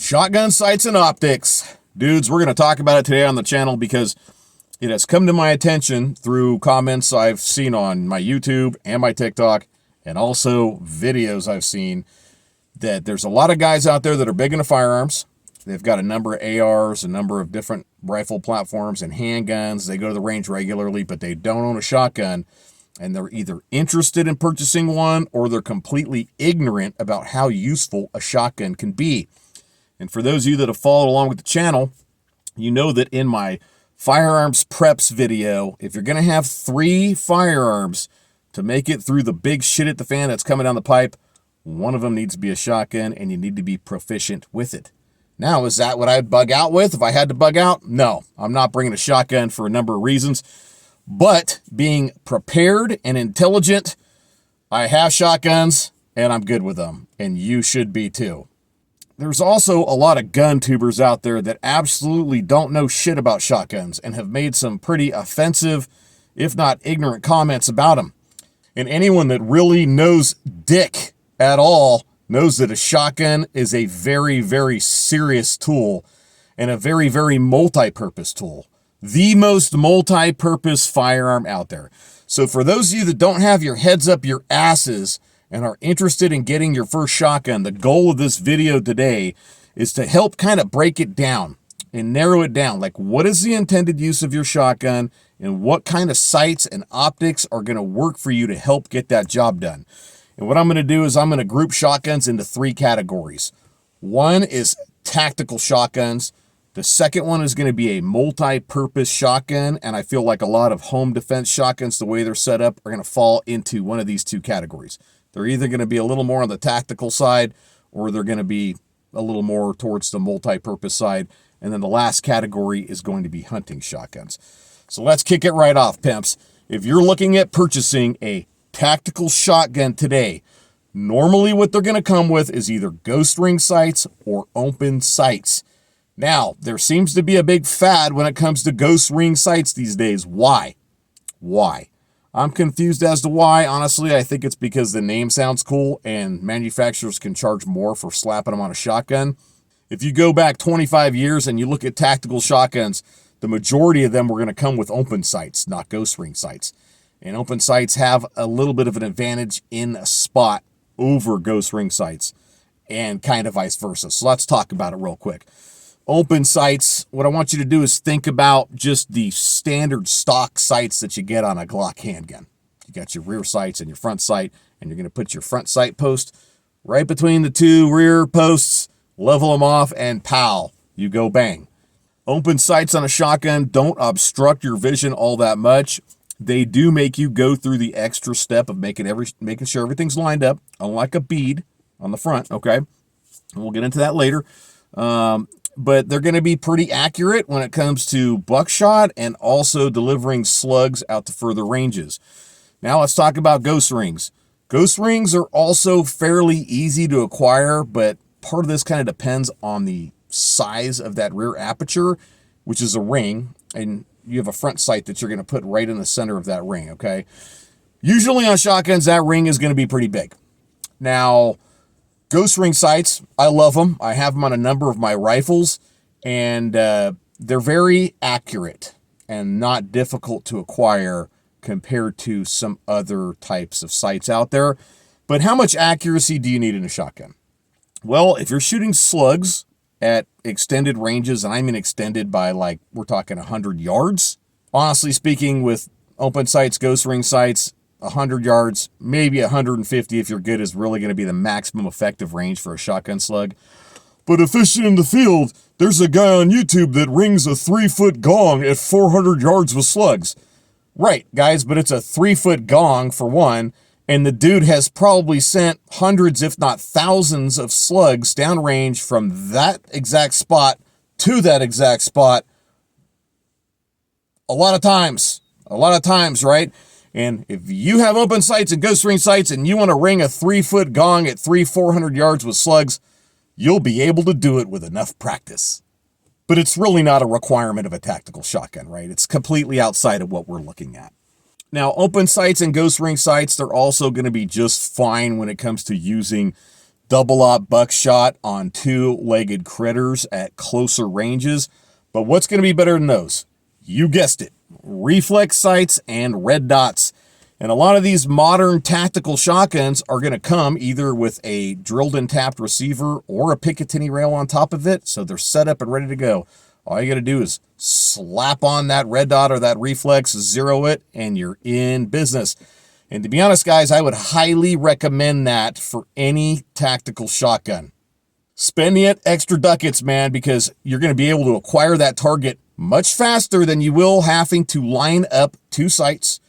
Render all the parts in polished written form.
Shotgun sights and optics. Dudes, we're going to talk about it today on the channel because it has come to my attention through comments I've seen on my YouTube and my TikTok, and also videos I've seen, that there's a lot of guys out there that are big into firearms. They've got a number of ARs, a number of different rifle platforms and handguns. They go to the range regularly, but they don't own a shotgun. And they're either interested in purchasing one or they're completely ignorant about how useful a shotgun can be. And for those of you that have followed along with the channel, you know that in my firearms preps video, if you're going to have 3 firearms to make it through the big shit at the fan that's coming down the pipe, one of them needs to be a shotgun, and you need to be proficient with it. Now, is that what I'd bug out with if I had to bug out? No, I'm not bringing a shotgun for a number of reasons. But being prepared and intelligent, I have shotguns and I'm good with them, and you should be too. There's also a lot of gun tubers out there that absolutely don't know shit about shotguns and have made some pretty offensive, if not ignorant, comments about them. And anyone that really knows dick at all knows that a shotgun is a very, very serious tool and a very, very multi-purpose tool. The most multi-purpose firearm out there. So for those of you that don't have your heads up your asses and are interested in getting your first shotgun, the goal of this video today is to help kind of break it down and narrow it down. Like, what is the intended use of your shotgun and what kind of sights and optics are going to work for you to help get that job done? And what I'm going to do is I'm going to group shotguns into 3 categories. One is tactical shotguns. The second one is going to be a multi-purpose shotgun, and I feel like a lot of home defense shotguns, the way they're set up, are going to fall into one of these 2 categories. They're either going to be a little more on the tactical side, or they're going to be a little more towards the multi-purpose side. And then the last category is going to be hunting shotguns. So let's kick it right off, pimps. If you're looking at purchasing a tactical shotgun today, normally what they're going to come with is either ghost ring sights or open sights. Now, there seems to be a big fad when it comes to ghost ring sights these days. Why? Why? I'm confused as to why. Honestly, I think it's because the name sounds cool and manufacturers can charge more for slapping them on a shotgun. If you go back 25 years and you look at tactical shotguns, the majority of them were going to come with open sights, not ghost ring sights. And open sights have a little bit of an advantage in a spot over ghost ring sights, and kind of vice versa. So let's talk about it real quick. Open sights, what I want you to do is think about just the standard stock sights that you get on a Glock handgun. You got your rear sights and your front sight, and you're going to put your front sight post right between the 2 rear posts, level them off, and pow, you go bang. Open sights on a shotgun don't obstruct your vision all that much. They do make you go through the extra step of making sure everything's lined up, unlike a bead on the front, okay? And we'll get into that later. But they're going to be pretty accurate when it comes to buckshot and also delivering slugs out to further ranges. Now let's talk about ghost rings. Ghost rings are also fairly easy to acquire, but part of this kind of depends on the size of that rear aperture, which is a ring, and you have a front sight that you're going to put right in the center of that ring, okay? Usually on shotguns, that ring is going to be pretty big. Now, ghost ring sights, I love them. I have them on a number of my rifles, and they're very accurate and not difficult to acquire compared to some other types of sights out there. But how much accuracy do you need in a shotgun? Well, if you're shooting slugs at extended ranges, and I mean extended by, like, we're talking 100 yards. Honestly speaking, with open sights, ghost ring sights, 100 yards, maybe 150 if you're good, is really going to be the maximum effective range for a shotgun slug. But if fishing in the field, there's a guy on YouTube that rings a 3-foot gong at 400 yards with slugs. Right, guys, but it's a 3-foot gong for one, and the dude has probably sent hundreds, if not thousands, of slugs downrange from that exact spot to that exact spot a lot of times, right? And if you have open sights and ghost ring sights and you want to ring a 3-foot gong at 400 yards with slugs, you'll be able to do it with enough practice. But it's really not a requirement of a tactical shotgun, right? It's completely outside of what we're looking at. Now, open sights and ghost ring sights, they're also going to be just fine when it comes to using double-aught buckshot on two-legged critters at closer ranges. But what's going to be better than those? You guessed it, reflex sights and red dots. And a lot of these modern tactical shotguns are going to come either with a drilled-in tapped receiver or a Picatinny rail on top of it, so they're set up and ready to go. All you got to do is slap on that red dot or that reflex, zero it, and you're in business. And to be honest, guys, I would highly recommend that for any tactical shotgun. Spend the extra ducats, man, because you're going to be able to acquire that target much faster than you will having to line up two sights.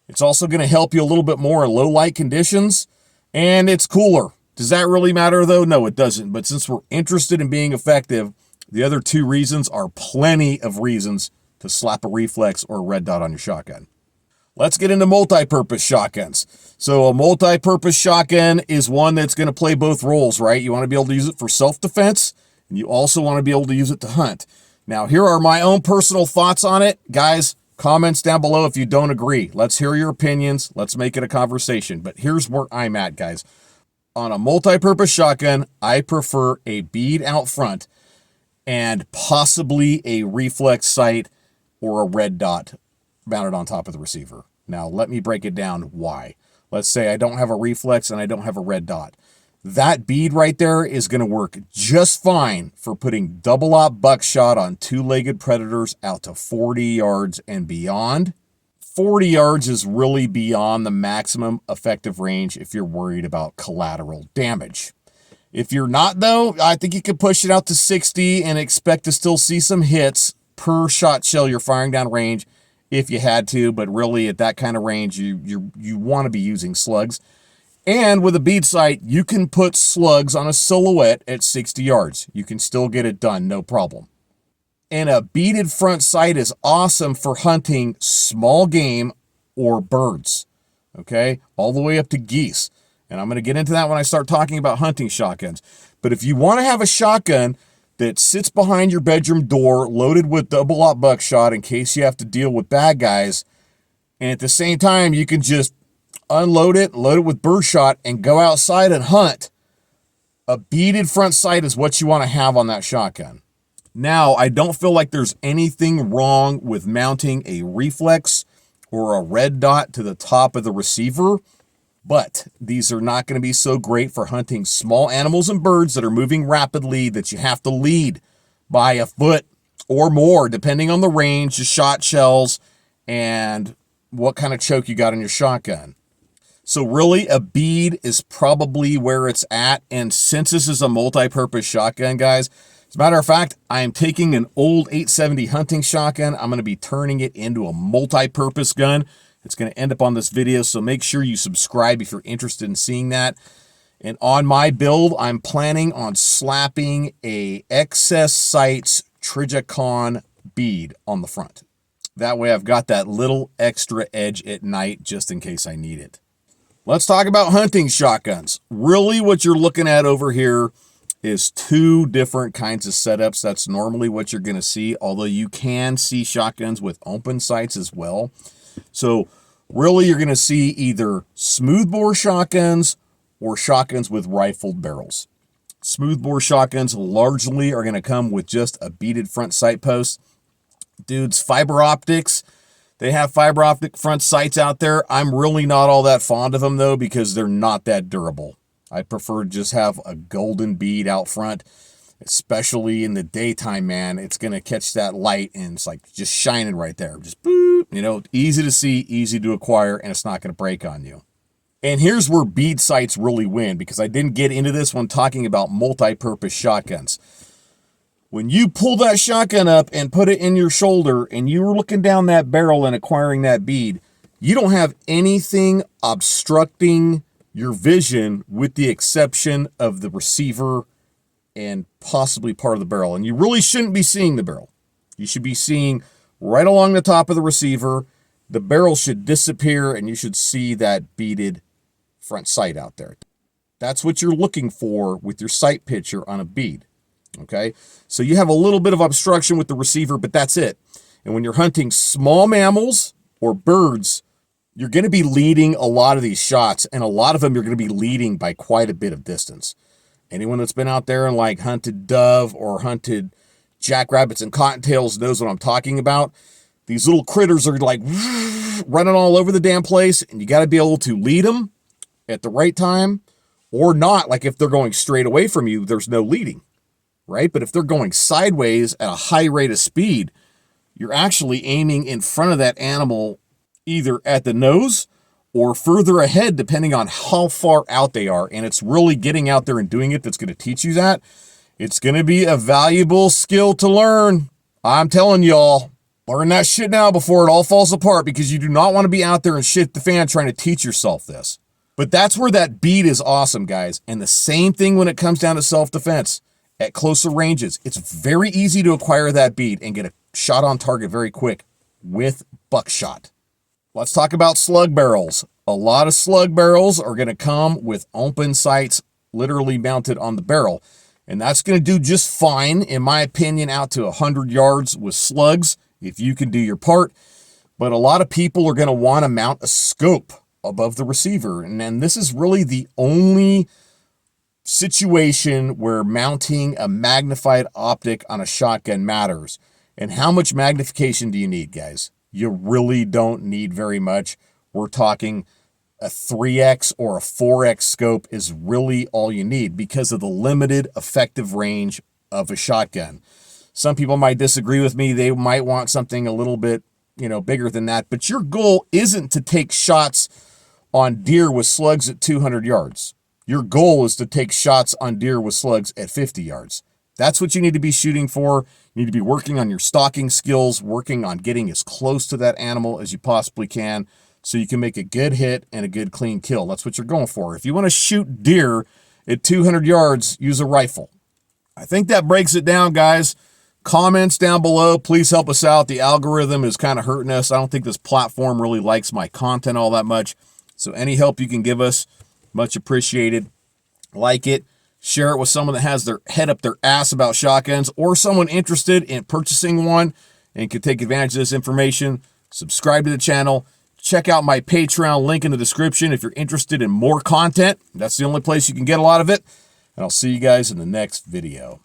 It's also going to help you a little bit more in low light conditions, and it's cooler. Does that really matter, though? No, it doesn't. But since we're interested in being effective, the other two reasons are plenty of reasons to slap a reflex or a red dot on your shotgun. Let's get into multi-purpose shotguns. So a multi-purpose shotgun is one that's going to play both roles, right? You want to be able to use it for self-defense, and you also want to be able to use it to hunt. Now, here are my own personal thoughts on it. Guys, comments down below if you don't agree. Let's hear your opinions. Let's make it a conversation. But here's where I'm at, guys. On a multi-purpose shotgun, I prefer a bead out front and possibly a reflex sight or a red dot mounted on top of the receiver. Now, let me break it down why. Let's say I don't have a reflex and I don't have a red dot. That bead right there is going to work just fine for putting double-aught buckshot on two-legged predators out to 40 yards and beyond. 40 yards is really beyond the maximum effective range if you're worried about collateral damage. If you're not, though, I think you could push it out to 60 and expect to still see some hits per shot shell you're firing down range if you had to, but really at that kind of range, you want to be using slugs. And with a bead sight, you can put slugs on a silhouette at 60 yards. You can still get it done, no problem. And a beaded front sight is awesome for hunting small game or birds, okay? All the way up to geese. And I'm going to get into that when I start talking about hunting shotguns. But if you want to have a shotgun that sits behind your bedroom door loaded with double-aught buckshot in case you have to deal with bad guys, and at the same time you can just unload it, load it with birdshot, and go outside and hunt, a beaded front sight is what you want to have on that shotgun. Now, I don't feel like there's anything wrong with mounting a reflex or a red dot to the top of the receiver, but these are not going to be so great for hunting small animals and birds that are moving rapidly that you have to lead by a foot or more, depending on the range, the shot shells, and what kind of choke you got on your shotgun. So really, a bead is probably where it's at, and since this is a multi-purpose shotgun, guys, as a matter of fact, I am taking an old 870 hunting shotgun. I'm going to be turning it into a multi-purpose gun. It's going to end up on this video, so make sure you subscribe if you're interested in seeing that. And on my build, I'm planning on slapping a Excess Sights Trijicon bead on the front. That way I've got that little extra edge at night just in case I need it. Let's talk about hunting shotguns. Really what you're looking at over here is two different kinds of setups. That's normally what you're going to see, although you can see shotguns with open sights as well. So really you're going to see either smoothbore shotguns or shotguns with rifled barrels. Smoothbore shotguns largely are going to come with just a beaded front sight post. Dudes, fiber optics, they have fiber optic front sights out there. I'm really not all that fond of them though because they're not that durable. I prefer to just have a golden bead out front, especially in the daytime, man. It's going to catch that light and it's like just shining right there. Just boop, you know, easy to see, easy to acquire, and it's not going to break on you. And here's where bead sights really win, because I didn't get into this when talking about multi-purpose shotguns. When you pull that shotgun up and put it in your shoulder and you're looking down that barrel and acquiring that bead, you don't have anything obstructing your vision with the exception of the receiver and possibly part of the barrel. And you really shouldn't be seeing the barrel. You should be seeing right along the top of the receiver. The barrel should disappear and you should see that beaded front sight out there. That's what you're looking for with your sight picture on a bead. Okay, so you have a little bit of obstruction with the receiver, but that's it. And when you're hunting small mammals or birds, you're going to be leading a lot of these shots, and a lot of them you're going to be leading by quite a bit of distance. Anyone that's been out there and like hunted dove or hunted jackrabbits and cottontails knows what I'm talking about. These little critters are like running all over the damn place, and you got to be able to lead them at the right time or not. Like if they're going straight away from you, there's no leading, right? But if they're going sideways at a high rate of speed, you're actually aiming in front of that animal, either at the nose or further ahead, depending on how far out they are. And it's really getting out there and doing it that's going to teach you that. It's going to be a valuable skill to learn. I'm telling y'all, learn that shit now before it all falls apart, because you do not want to be out there and shit the fan trying to teach yourself this. But that's where that bead is awesome, guys. And the same thing when it comes down to self-defense. At closer ranges, it's very easy to acquire that bead and get a shot on target very quick with buckshot. Let's talk about slug barrels. A lot of slug barrels are going to come with open sights literally mounted on the barrel. And that's going to do just fine, in my opinion, out to 100 yards with slugs, if you can do your part. But a lot of people are going to want to mount a scope above the receiver. And then this is really the only situation where mounting a magnified optic on a shotgun matters. And how much magnification do you need, guys? You really don't need very much. We're talking a 3x or a 4x scope is really all you need because of the limited effective range of a shotgun. Some people might disagree with me. They might want something a little bit, bigger than that. But your goal isn't to take shots on deer with slugs at 200 yards. Your goal is to take shots on deer with slugs at 50 yards. That's what you need to be shooting for. You need to be working on your stalking skills, working on getting as close to that animal as you possibly can so you can make a good hit and a good clean kill. That's what you're going for. If you want to shoot deer at 200 yards, use a rifle. I think that breaks it down, guys. Comments down below. Please help us out. The algorithm is kind of hurting us. I don't think this platform really likes my content all that much. So any help you can give us, much appreciated. Like it. Share it with someone that has their head up their ass about shotguns, or someone interested in purchasing one and can take advantage of this information. Subscribe to the channel. Check out my Patreon link in the description if you're interested in more content. That's the only place you can get a lot of it. And I'll see you guys in the next video.